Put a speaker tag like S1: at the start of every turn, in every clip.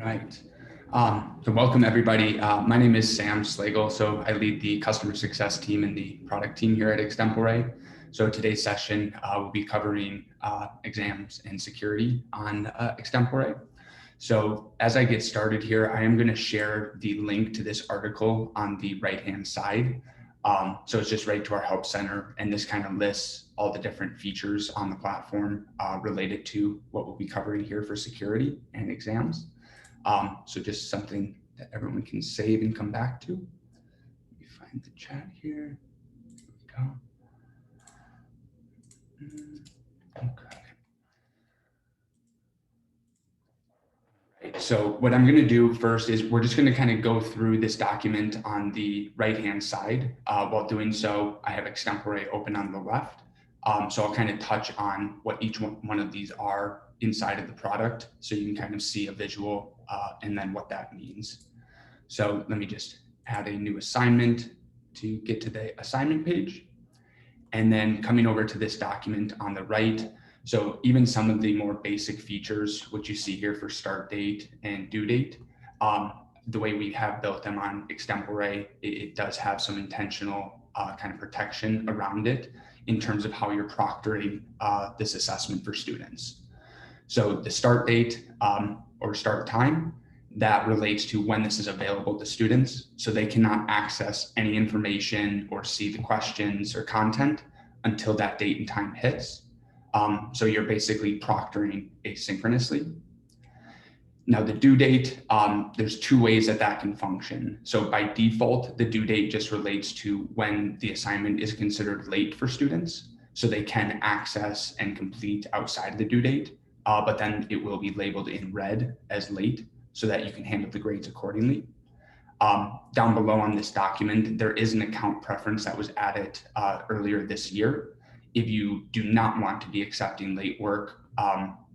S1: right. So welcome everybody. My name is Sam Slagle. So I lead the customer success team and the product team here at Extempore. So today's session will be covering exams and security on Extempore. So as I get started here, I am going to share the link to this article on the right-hand side. So it's just right to our help center, and this kind of lists all the different features on the platform related to what we'll be covering here for security and exams. So just something that everyone can save and come back to. Let me find the chat here. Here we go. Okay. Right. So what I'm going to do first is we're just going to kind of go through this document on the right-hand side. While doing so, I have Extempore open on the left. So I'll kind of touch on what each one of these are inside of the product, so you can kind of see a visual and then what that means. So let me just add a new assignment to get to the assignment page. And then coming over to this document on the right, so even some of the more basic features, which you see here for start date and due date, the way we have built them on Extempore, it does have some intentional kind of protection around it in terms of how you're proctoring this assessment for students. So the start date or start time, that relates to when this is available to students. So they cannot access any information or see the questions or content until that date and time hits. So you're basically proctoring asynchronously. Now the due date, there's two ways that can function. So by default, the due date just relates to when the assignment is considered late for students. So they can access and complete outside of the due date, but then it will be labeled in red as late so that you can handle the grades accordingly. Down below on this document, there is an account preference that was added earlier this year. If you do not want to be accepting late work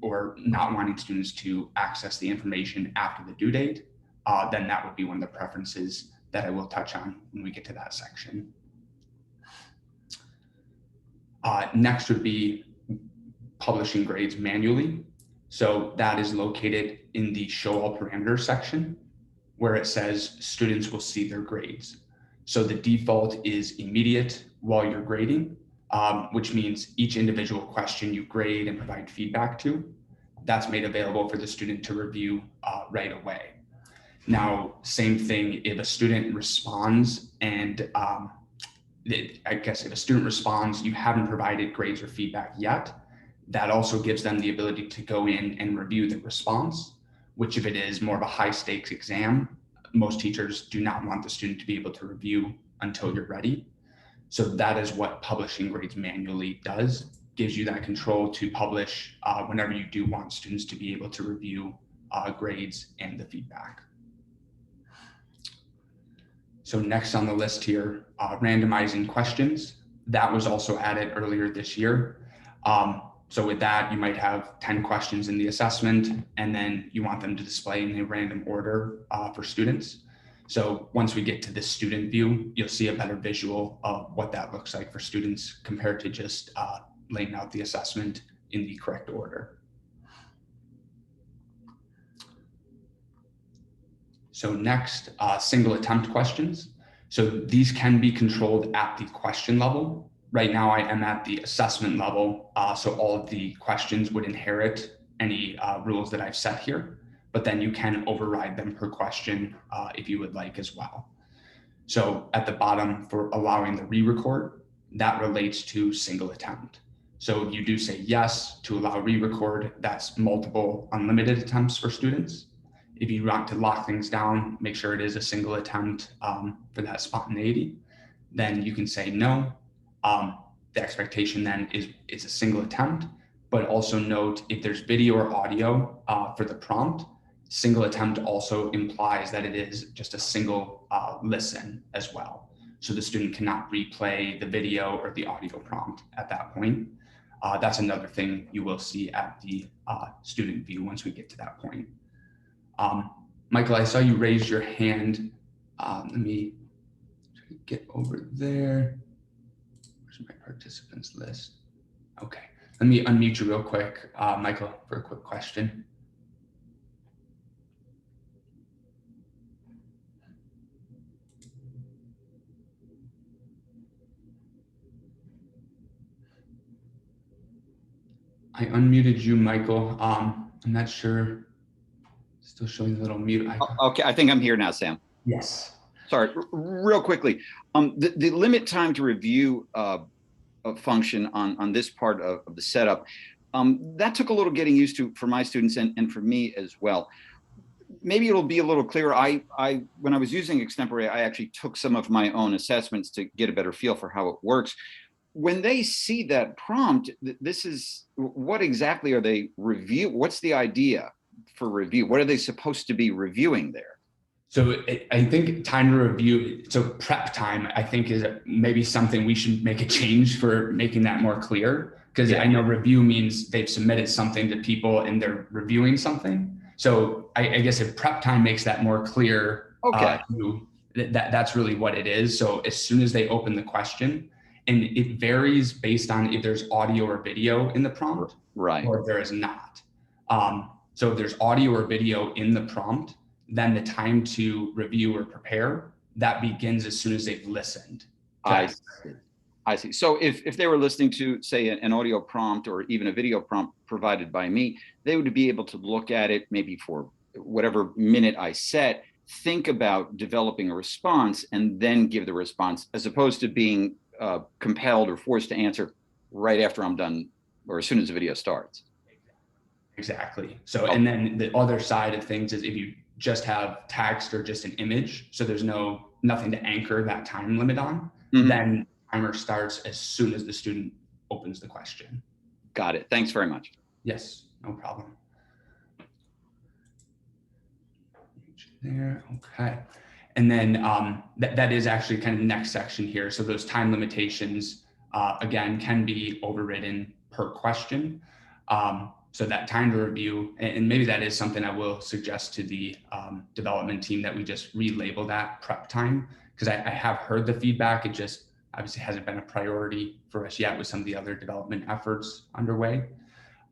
S1: or not wanting students to access the information after the due date, then that would be one of the preferences that I will touch on when we get to that section. Next would be publishing grades manually. So that is located in the show all parameters section where it says students will see their grades. So the default is immediate while you're grading, which means each individual question you grade and provide feedback to, that's made available for the student to review right away. Now, same thing if a student responds and I guess if a student responds, you haven't provided grades or feedback yet, that also gives them the ability to go in and review the response, which if it is more of a high stakes exam, most teachers do not want the student to be able to review until you're ready. So that is what publishing grades manually does, gives you that control to publish whenever you do want students to be able to review grades and the feedback. So next on the list here, randomizing questions. That was also added earlier this year. So with that, you might have 10 questions in the assessment, and then you want them to display in a random order for students. So once we get to this student view, you'll see a better visual of what that looks like for students compared to just laying out the assessment in the correct order. So next, single attempt questions. So these can be controlled at the question level. Right now I am at the assessment level, so all of the questions would inherit any rules that I've set here, but then you can override them per question if you would like as well. So at the bottom for allowing the re-record, that relates to single attempt. So you do say yes to allow re-record, that's multiple unlimited attempts for students. If you want to lock things down, make sure it is a single attempt for that spontaneity, then you can say no. The expectation then is it's a single attempt, but also note if there's video or audio for the prompt, single attempt also implies that it is just a single listen as well. So the student cannot replay the video or the audio prompt at that point. That's another thing you will see at the student view once we get to that point. Michael, I saw you raise your hand. Let me get over there. Where's my participants list? Okay, let me unmute you real quick, Michael, for a quick question. I unmuted you, Michael. I'm not sure. Still showing the little mute icon.
S2: Okay, I think I'm here now, Sam.
S1: Yes.
S2: Sorry, real quickly. The limit time to review a function on this part of the setup, that took a little getting used to for my students and for me as well. Maybe it'll be a little clearer. When I was using Extempore, I actually took some of my own assessments to get a better feel for how it works. When they see that prompt, this is what exactly are they review? What's the idea for review? What are they supposed to be reviewing there?
S1: So I think time to review, so prep time, I think is maybe something we should make a change for making that more clear. Because I know review means they've submitted something to people and they're reviewing something. So I guess if prep time makes that more clear,
S2: Okay.
S1: That's really what it is. So as soon as they open the question, and it varies based on if there's audio or video in the prompt,
S2: right,
S1: or if there is not. So if there's audio or video in the prompt, then the time to review or prepare, that begins as soon as they've listened.
S2: I see. I see. So if they were listening to, say, an audio prompt or even a video prompt provided by me, they would be able to look at it maybe for whatever minute I set, think about developing a response, and then give the response, as opposed to being compelled or forced to answer right after I'm done or as soon as the video starts.
S1: Exactly. So, and then the other side of things is if you just have text or just an image, so there's nothing to anchor that time limit on, then timer starts as soon as the student opens the question.
S2: Got it. Thanks very much.
S1: Yes, no problem. There, okay. And then that is actually kind of the next section here. So those time limitations, again, can be overridden per question. So that time to review, and maybe that is something I will suggest to the development team that we just relabel that prep time, because I have heard the feedback. It just obviously hasn't been a priority for us yet with some of the other development efforts underway.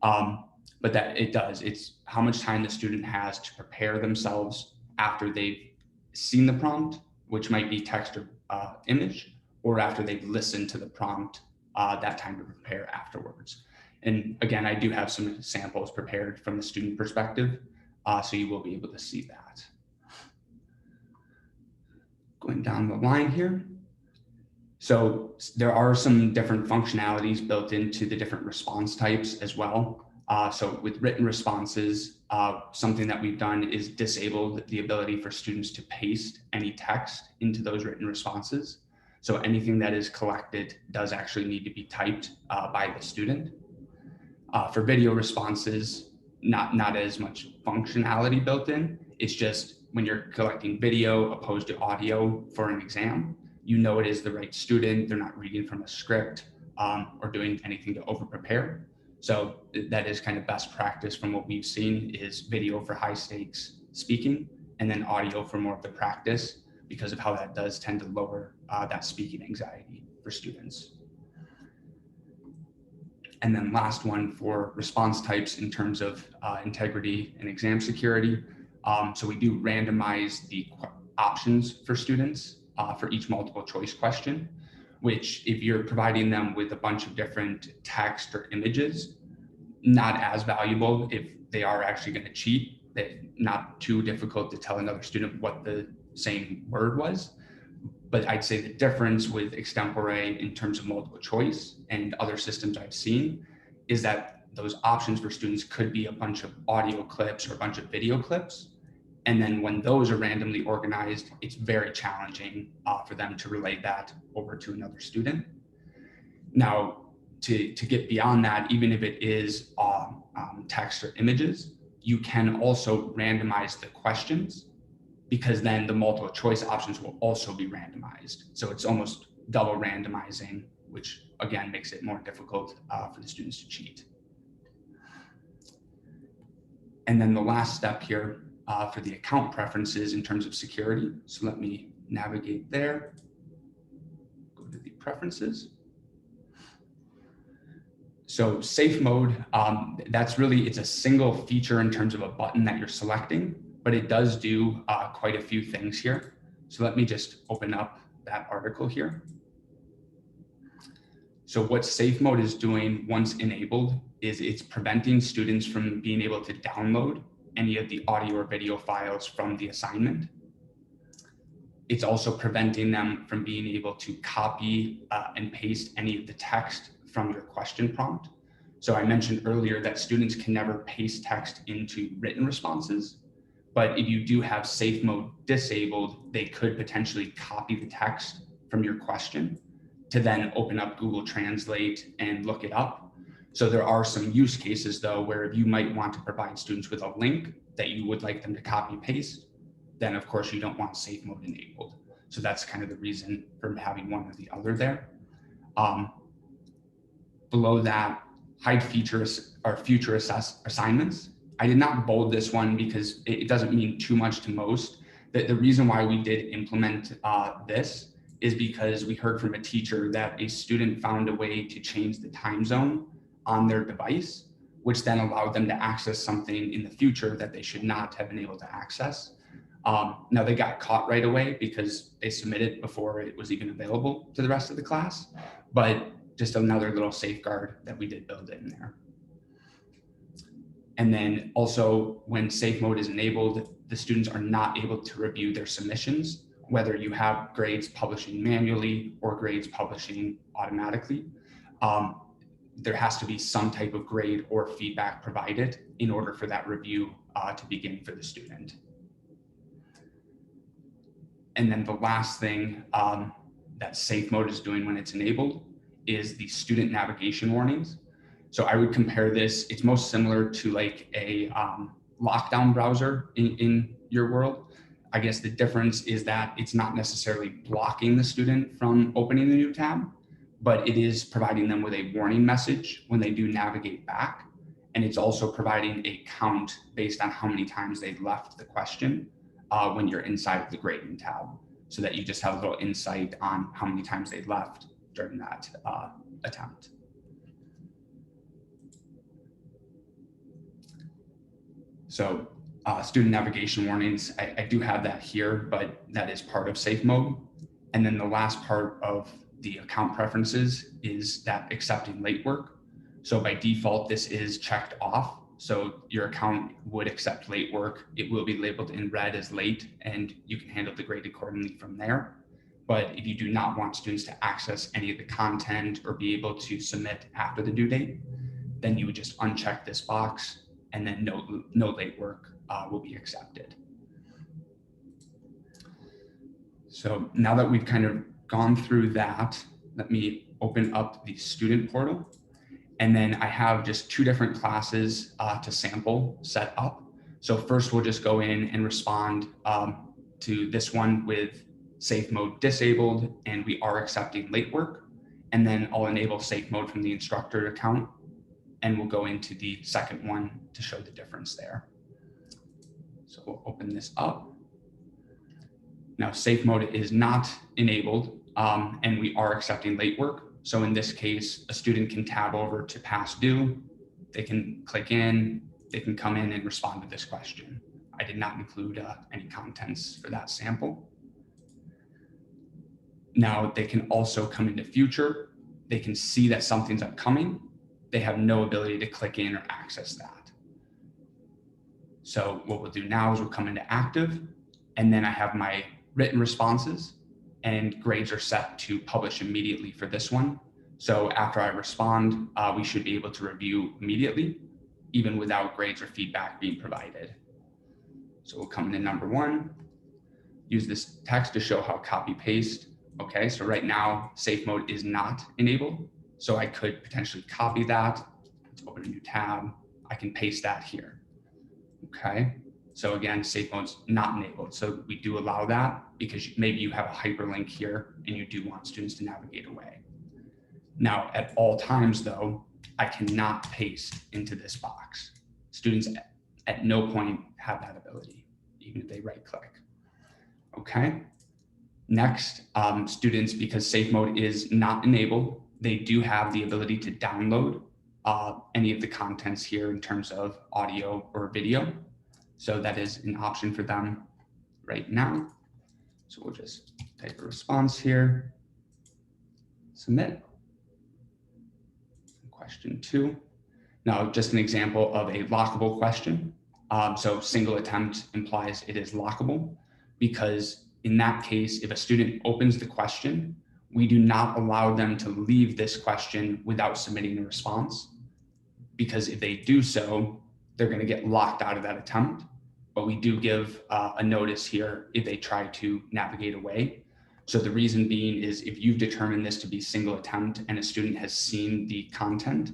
S1: But that it does, it's how much time the student has to prepare themselves after they've seen the prompt, which might be text or image, or after they've listened to the prompt, that time to prepare afterwards. And again, I do have some samples prepared from the student perspective, so you will be able to see that. Going down the line here. So there are some different functionalities built into the different response types as well. So with written responses, something that we've done is disabled the ability for students to paste any text into those written responses. So anything that is collected does actually need to be typed by the student. For video responses, not as much functionality built in. It's just when you're collecting video opposed to audio for an exam, you know it is the right student. They're not reading from a script or doing anything to over prepare. So that is kind of best practice from what we've seen is video for high stakes speaking and then audio for more of the practice because of how that does tend to lower that speaking anxiety for students. And then last one for response types in terms of integrity and exam security. So we do randomize the options for students for each multiple choice question, which if you're providing them with a bunch of different text or images, not as valuable if they are actually going to cheat, not too difficult to tell another student what the same word was. But I'd say the difference with Extempore in terms of multiple choice and other systems I've seen is that those options for students could be a bunch of audio clips or a bunch of video clips. And then when those are randomly organized, it's very challenging for them to relay that over to another student. Now, to get beyond that, even if it is text or images, you can also randomize the questions because then the multiple choice options will also be randomized. So it's almost double randomizing, which again makes it more difficult for the students to cheat. And then the last step here for the account preferences in terms of security. So let me navigate there, go to the preferences. So safe mode, that's really, it's a single feature in terms of a button that you're selecting, but it does do quite a few things here. So let me just open up that article here. So what safe mode is doing once enabled is it's preventing students from being able to download any of the audio or video files from the assignment. It's also preventing them from being able to copy and paste any of the text from your question prompt. So I mentioned earlier that students can never paste text into written responses, but if you do have safe mode disabled, they could potentially copy the text from your question to then open up Google Translate and look it up. So there are some use cases though, where you might want to provide students with a link that you would like them to copy paste, then of course you don't want safe mode enabled. So that's kind of the reason for having one or the other there. Below that, hide features or future assignments. I did not bold this one because it doesn't mean too much to most. The reason why we did implement this is because we heard from a teacher that a student found a way to change the time zone on their device, which then allowed them to access something in the future that they should not have been able to access. Now they got caught right away because they submitted before it was even available to the rest of the class, but just another little safeguard that we did build in there. And then also when safe mode is enabled, the students are not able to review their submissions, whether you have grades publishing manually or grades publishing automatically. There has to be some type of grade or feedback provided in order for that review to begin for the student. And then the last thing that safe mode is doing when it's enabled is the student navigation warnings. So I would compare this, it's most similar to like a lockdown browser in your world. I guess the difference is that it's not necessarily blocking the student from opening the new tab, but it is providing them with a warning message when they do navigate back. And it's also providing a count based on how many times they've left the question when you're inside of the grading tab, so that you just have a little insight on how many times they left during that attempt. So student navigation warnings, I do have that here, but that is part of safe mode. And then the last part of the account preferences is that accepting late work. So by default, this is checked off. So your account would accept late work. It will be labeled in red as late, and you can handle the grade accordingly from there. But if you do not want students to access any of the content or be able to submit after the due date, then you would just uncheck this box, and then no late work will be accepted. So now that we've kind of gone through that, let me open up the student portal. And then I have just two different classes to sample set up. So first we'll just go in and respond to this one with safe mode disabled, and we are accepting late work. And then I'll enable safe mode from the instructor account, and we'll go into the second one to show the difference there. So we'll open this up. Now safe mode is not enabled, and we are accepting late work. So in this case, a student can tab over to past due, they can click in, they can come in and respond to this question. I did not include any contents for that sample. Now they can also come into future, they can see that something's upcoming, they have no ability to click in or access that. So what we'll do now is we'll come into active, and then I have my written responses, and grades are set to publish immediately for this one. So after I respond, we should be able to review immediately, even without grades or feedback being provided. So we'll come into number one, use this text to show how copy paste. Okay, so right now safe mode is not enabled. So I could potentially copy that, let's open a new tab, I can paste that here. Okay. So again, safe mode's not enabled. So we do allow that because maybe you have a hyperlink here and you do want students to navigate away. Now at all times though, I cannot paste into this box. Students at no point have that ability, even if they right click. Okay. Next, students, because safe mode is not enabled, they do have the ability to download any of the contents here in terms of audio or video. So that is an option for them right now. So we'll just type a response here, submit. question 2. Now, just an example of a lockable question. So single attempt implies it is lockable because in that case, if a student opens the question, we do not allow them to leave this question without submitting a response, because if they do so, they're going to get locked out of that attempt. But we do give a notice here if they try to navigate away. So the reason being is if you've determined this to be single attempt and a student has seen the content,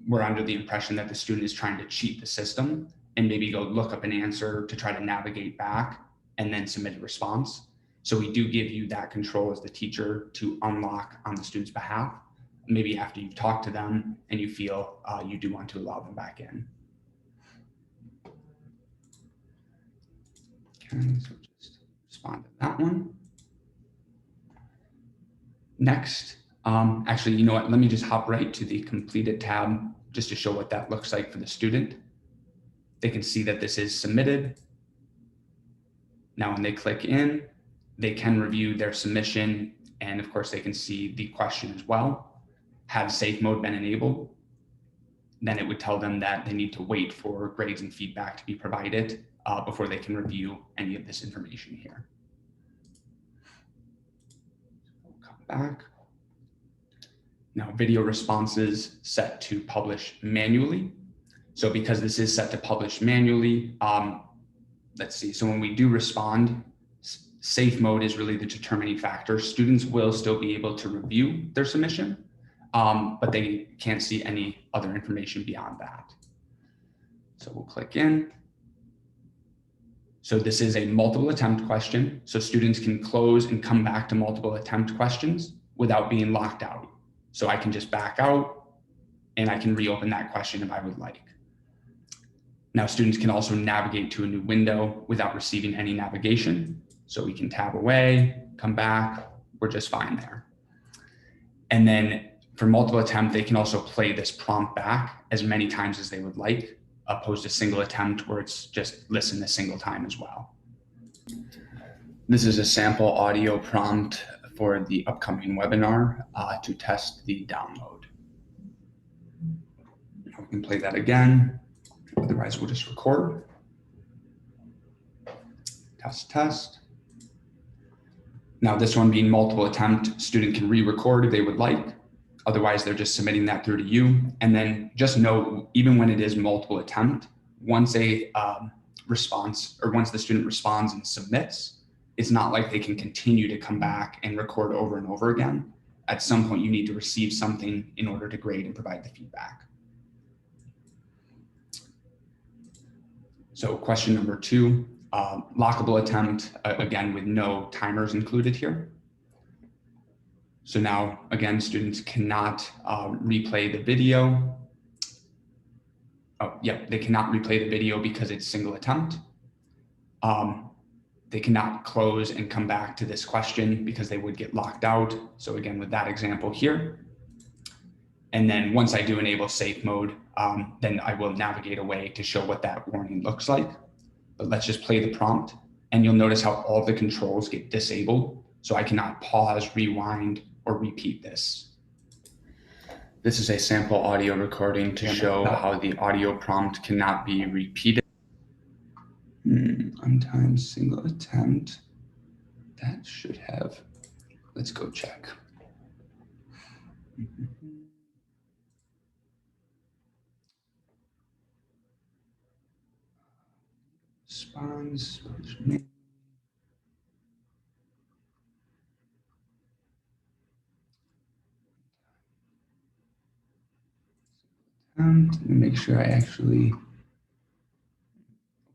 S1: we're under the impression that the student is trying to cheat the system and maybe go look up an answer to try to navigate back and then submit a response. So we do give you that control as the teacher to unlock on the student's behalf, maybe after you've talked to them and you feel you do want to allow them back in. Okay, so just respond to that one. Next, actually, you know what? Let me just hop right to the completed tab just to show what that looks like for the student. They can see that this is submitted. Now, when they click in, they can review their submission. And of course, they can see the question as well. Have safe mode been enabled? Then it would tell them that they need to wait for grades and feedback to be provided before they can review any of this information here. We'll come back. Now, video responses set to publish manually. So because this is set to publish manually, let's see. So when we do respond, safe mode is really the determining factor. Students will still be able to review their submission, but they can't see any other information beyond that. So we'll click in. So this is a multiple attempt question. So students can close and come back to multiple attempt questions without being locked out. So I can just back out and I can reopen that question if I would like. Now students can also navigate to a new window without receiving any navigation. So we can tab away, come back, we're just fine there. And then for multiple attempt, they can also play this prompt back as many times as they would like, opposed to single attempt where it's just listen a single time as well. This is a sample audio prompt for the upcoming webinar to test the download. We can play that again. Otherwise, we'll just record. Test, test. Now this one being multiple attempt, student can re-record if they would like. Otherwise, they're just submitting that through to you. And then just note, even when it is multiple attempt, once a response or once the student responds and submits, it's not like they can continue to come back and record over and over again. At some point, you need to receive something in order to grade and provide the feedback. So question number 2, lockable attempt, again, with no timers included here. So now, again, students cannot replay the video. Oh, yeah, they cannot replay the video because it's single attempt. They cannot close and come back to this question because they would get locked out. So again, with that example here. And then once I do enable safe mode, then I will navigate away to show what that warning looks like. But let's just play the prompt and you'll notice how all the controls get disabled. So I cannot pause, rewind, or repeat this. This is a sample audio recording to show how the audio prompt cannot be repeated. Untimed single attempt. That should have, let's go check. Response. Let me make sure I actually,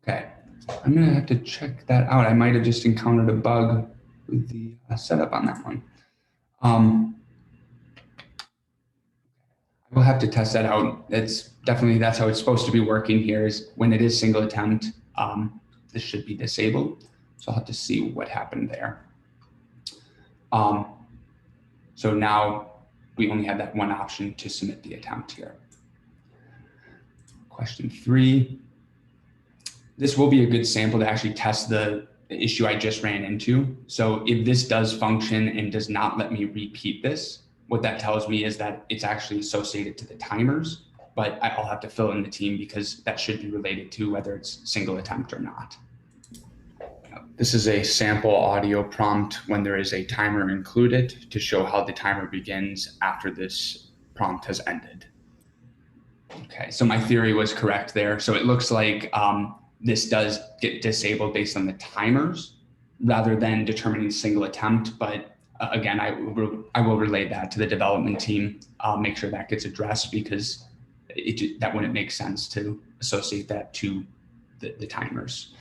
S1: okay. I'm gonna have to check that out. I might have just encountered a bug with the setup on that one. I will have to test that out. It's definitely, that's how it's supposed to be working here, is when it is single attempt, this should be disabled. So I'll have to see what happened there. So now we only have that one option to submit the attempt here. Question 3. This will be a good sample to actually test the issue I just ran into. So if this does function and does not let me repeat this, what that tells me is that it's actually associated to the timers, but I'll have to fill in the team because that should be related to whether it's single attempt or not. This is a sample audio prompt when there is a timer included to show how the timer begins after this prompt has ended. Okay, so my theory was correct there. So it looks like this does get disabled based on the timers rather than determining single attempt. But again, I will relay that to the development team. I'll make sure that gets addressed because that wouldn't make sense to associate that to the timers.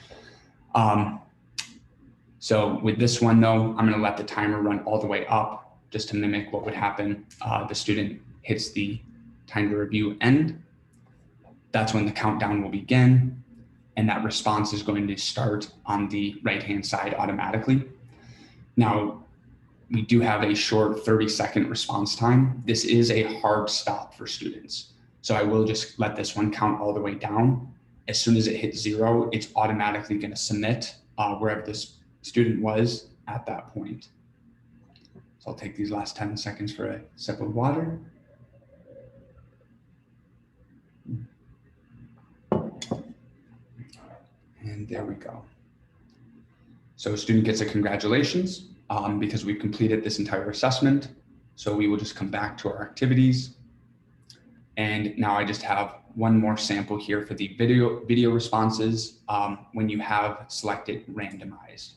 S1: So with this one though, I'm going to let the timer run all the way up just to mimic what would happen. The student hits the time to review end. That's when the countdown will begin. And that response is going to start on the right-hand side automatically. Now, we do have a short 30-second response time. This is a hard stop for students. So I will just let this one count all the way down. As soon as it hits 0, it's automatically going to submit wherever this student was at that point. So I'll take these last 10 seconds for a sip of water. And there we go. So a student gets a congratulations because we've completed this entire assessment. So we will just come back to our activities. And now I just have one more sample here for the video responses when you have selected randomized.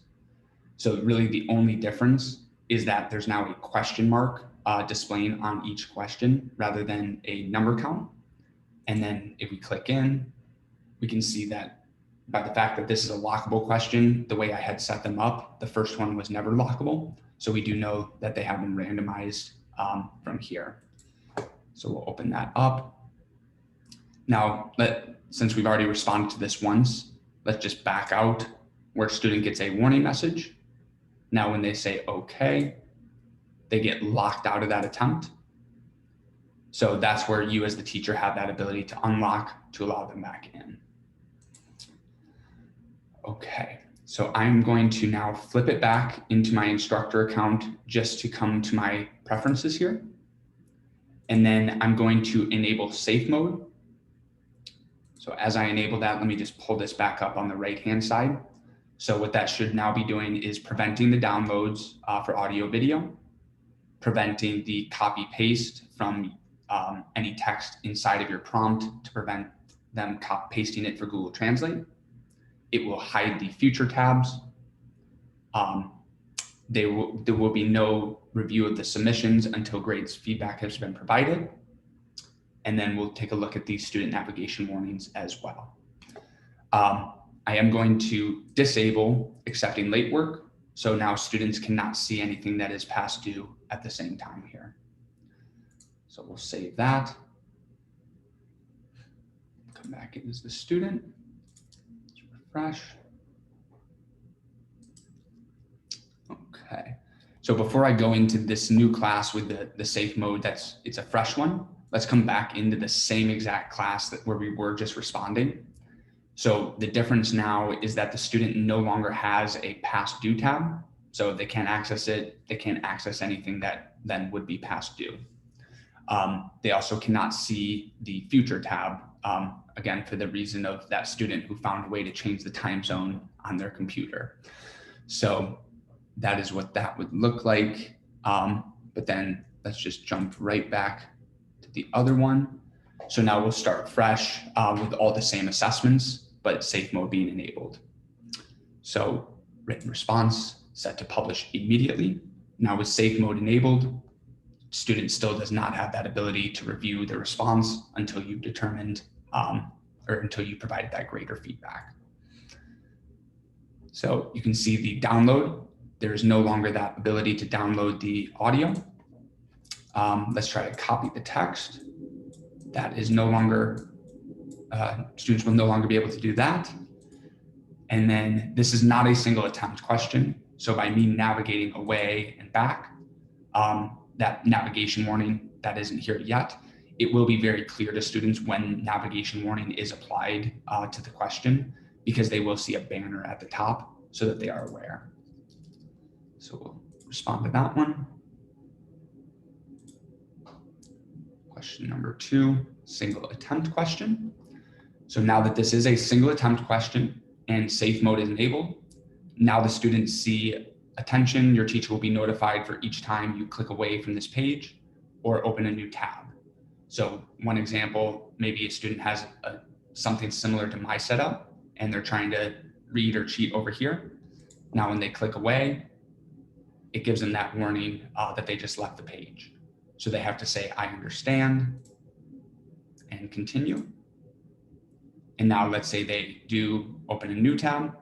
S1: So really the only difference is that there's now a question mark displaying on each question rather than a number count. And then if we click in, we can see that by the fact that this is a lockable question, the way I had set them up, the first one was never lockable. So we do know that they have been randomized from here. So we'll open that up. Now, since we've already responded to this once, let's just back out where student gets a warning message. Now, when they say okay, they get locked out of that attempt. So that's where you as the teacher have that ability to unlock to allow them back in. Okay, so I'm going to now flip it back into my instructor account just to come to my preferences here. And then I'm going to enable safe mode. So as I enable that, let me just pull this back up on the right-hand side. So what that should now be doing is preventing the downloads for audio video, preventing the copy paste from any text inside of your prompt to prevent them pasting it for Google Translate. It will hide the future tabs. There will be no review of the submissions until grades feedback has been provided. And then we'll take a look at these student navigation warnings as well. I am going to disable accepting late work. So now students cannot see anything that is past due at the same time here. So we'll save that. Come back in as the student. Refresh. Okay. So before I go into this new class with the safe mode, it's a fresh one. Let's come back into the same exact class where we were just responding. So the difference now is that the student no longer has a past due tab. So they can't access it. They can't access anything that then would be past due. They also cannot see the future tab, again, for the reason of that student who found a way to change the time zone on their computer. So that is what that would look like. But then let's just jump right back to the other one. So now we'll start fresh with all the same assessments, but safe mode being enabled. So written response set to publish immediately. Now with safe mode enabled, student still does not have that ability to review the response until you've determined or until you provided that grade or feedback. So you can see the download. There is no longer that ability to download the audio. Let's try to copy the text. That is no longer, students will no longer be able to do that. And then this is not a single attempt question. So by me navigating away and back, that navigation warning that isn't here yet, it will be very clear to students when navigation warning is applied to the question, because they will see a banner at the top so that they are aware. So we'll respond to that one. Question number 2, single attempt question. So now that this is a single attempt question and safe mode is enabled, now the students see, attention, your teacher will be notified for each time you click away from this page or open a new tab. So one example, maybe a student has something similar to my setup and they're trying to read or cheat over here. Now, when they click away, it gives them that warning that they just left the page. So they have to say, I understand, and continue. And now let's say they do open a new tab.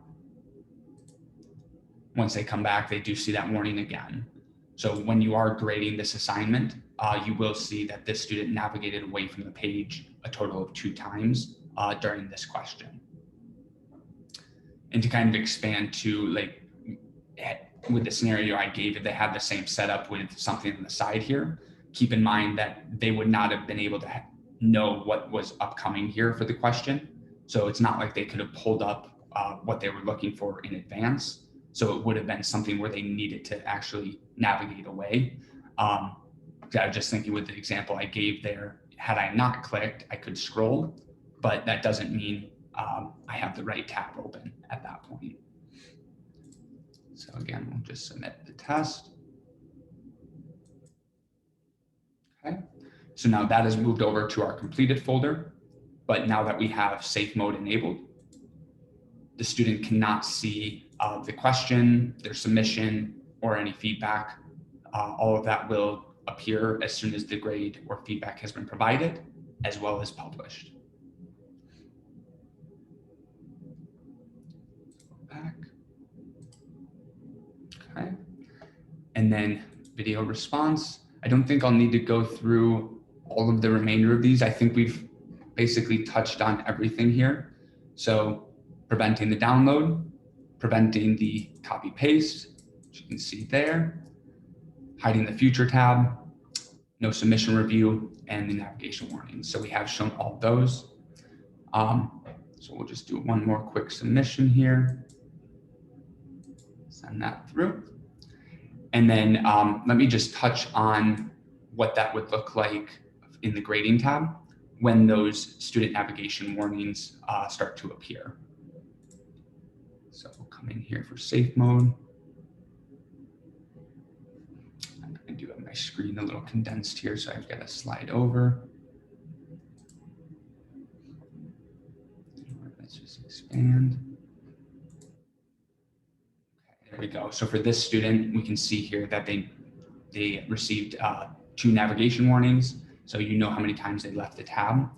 S1: Once they come back, they do see that warning again. So when you are grading this assignment, you will see that this student navigated away from the page a total of 2 times during this question. And to kind of expand to, like, with the scenario I gave, if they have the same setup with something on the side here, keep in mind that they would not have been able to know what was upcoming here for the question. So it's not like they could have pulled up what they were looking for in advance. So it would have been something where they needed to actually navigate away. I was just thinking with the example I gave there, had I not clicked, I could scroll, but that doesn't mean I have the right tab open at that point. So again, we'll just submit the test. Okay, so now that has moved over to our completed folder, but now that we have safe mode enabled, the student cannot see the question, their submission, or any feedback. All of that will appear as soon as the grade or feedback has been provided, as well as published. Go back. Okay. And then video response. I don't think I'll need to go through all of the remainder of these. I think we've basically touched on everything here. So preventing the download, preventing the copy paste, which you can see there, hiding the future tab, no submission review, and the navigation warning. So we have shown all those. So we'll just do one more quick submission here. Send that through. And then let me just touch on what that would look like in the grading tab when those student navigation warnings start to appear. So we'll come in here for safe mode. I do have my screen a little condensed here, so I've got to slide over. Let's just expand. Okay, there we go. So for this student, we can see here that they received 2 navigation warnings. So you know how many times they left the tab.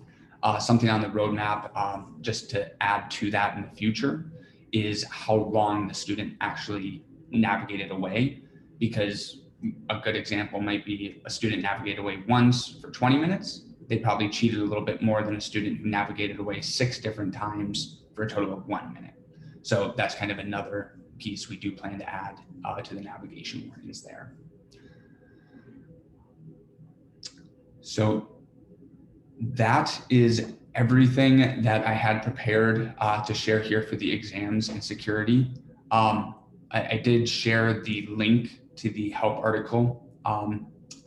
S1: Something on the roadmap, just to add to that in the future, is how long the student actually navigated away, because a good example might be a student navigated away once for 20 minutes. They probably cheated a little bit more than a student who navigated away 6 different times for a total of 1 minute. So that's kind of another piece we do plan to add to the navigation warnings there. So that is everything that I had prepared to share here for the exams and security. I did share the link to the help article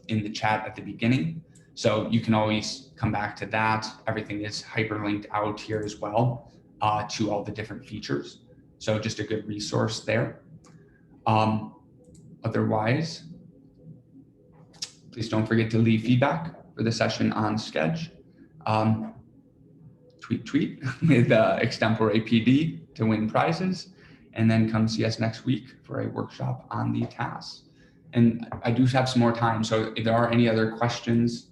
S1: in the chat at the beginning. So you can always come back to that. Everything is hyperlinked out here as well to all the different features. So just a good resource there. Otherwise, please don't forget to leave feedback for the session on Sketch. Tweet with Extempore APD to win prizes, and then come see us next week for a workshop on the tasks. And I do have some more time, so if there are any other questions,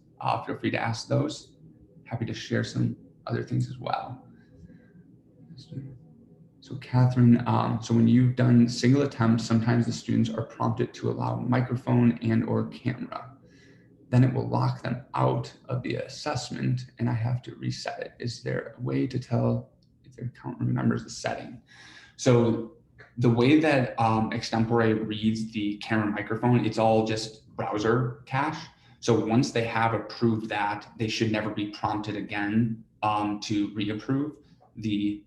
S1: feel free to ask those. Happy to share some other things as well. So Catherine, so when you've done single attempts, sometimes the students are prompted to allow microphone and or camera. Then it will lock them out of the assessment and I have to reset it. Is there a way to tell if their account remembers the setting? So the way that Extempore reads the camera microphone, it's all just browser cache. So once they have approved that, they should never be prompted again to reapprove the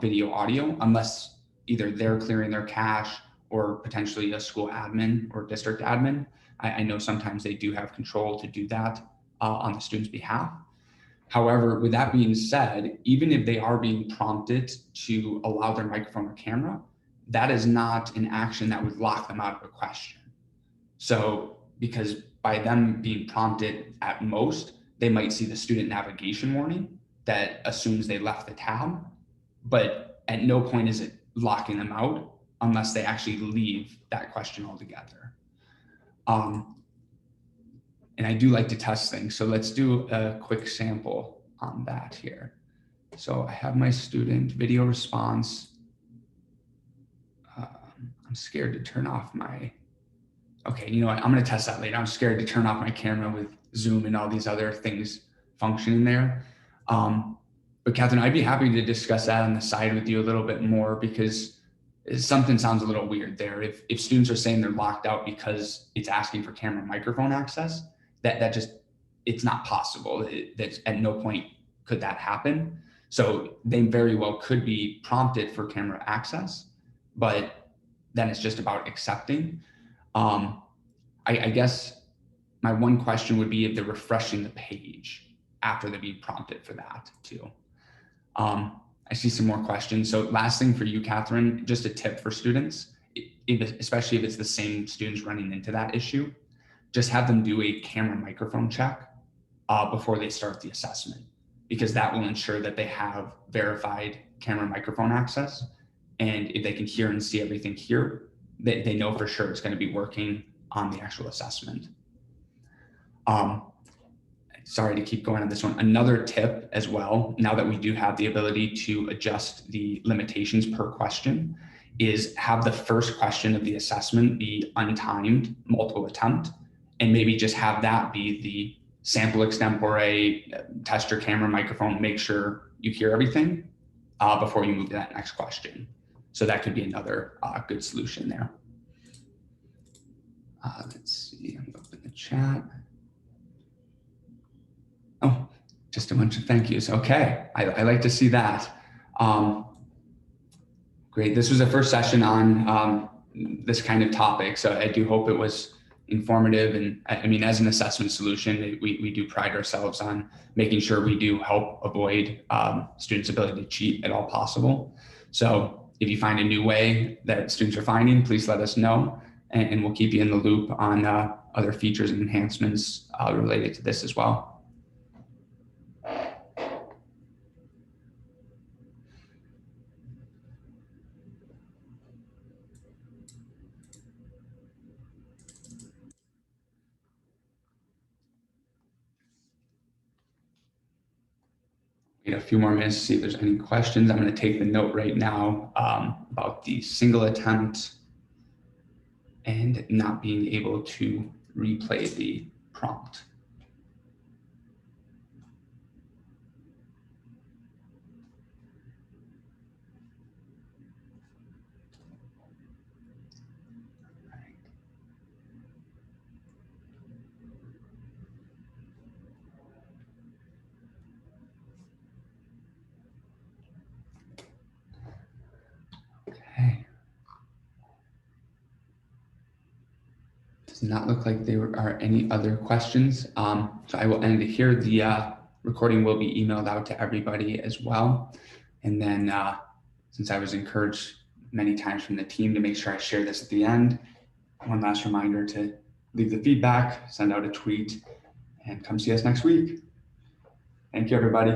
S1: video audio unless either they're clearing their cache or potentially a school admin or district admin. I know sometimes they do have control to do that, on the student's behalf. However, with that being said, even if they are being prompted to allow their microphone or camera, that is not an action that would lock them out of a question. So, because by them being prompted at most, they might see the student navigation warning that assumes they left the tab, but at no point is it locking them out unless they actually leave that question altogether. And I do like to test things. So let's do a quick sample on that here. So I have my student video response. I'm scared to turn off my, okay, you know what? I'm going to test that later. I'm scared to turn off my camera with Zoom and all these other things functioning there. But Catherine, I'd be happy to discuss that on the side with you a little bit more, because something sounds a little weird there. If students are saying they're locked out because it's asking for camera and microphone access, that just, it's not possible. That's at no point could that happen. So they very well could be prompted for camera access, but then it's just about accepting. I guess my one question would be if they're refreshing the page after they're being prompted for that too. I see some more questions. So last thing for you, Catherine, just a tip for students, especially if it's the same students running into that issue, just have them do a camera microphone check before they start the assessment, because that will ensure that they have verified camera microphone access. And if they can hear and see everything here, they know for sure it's going to be working on the actual assessment. Sorry to keep going on this one. Another tip as well, now that we do have the ability to adjust the limitations per question, is have the first question of the assessment be untimed, multiple attempt, and maybe just have that be the sample extempore, test your camera, microphone, make sure you hear everything before you move to that next question. So that could be another good solution there. Let's see, I'm gonna open the chat. Oh, just a bunch of thank yous. Okay, I like to see that. Great, this was the first session on this kind of topic, so I do hope it was informative. And I mean, as an assessment solution, we do pride ourselves on making sure we do help avoid students' ability to cheat at all possible. So if you find a new way that students are finding, please let us know, and we'll keep you in the loop on other features and enhancements related to this as well. A few more minutes to see if there's any questions. I'm going to take the note right now about the single attempt and not being able to replay the prompt. Okay. Does not look like there are any other questions. So I will end it here. The recording will be emailed out to everybody as well. And then since I was encouraged many times from the team to make sure I share this at the end, one last reminder to leave the feedback, send out a tweet, and come see us next week. Thank you, everybody.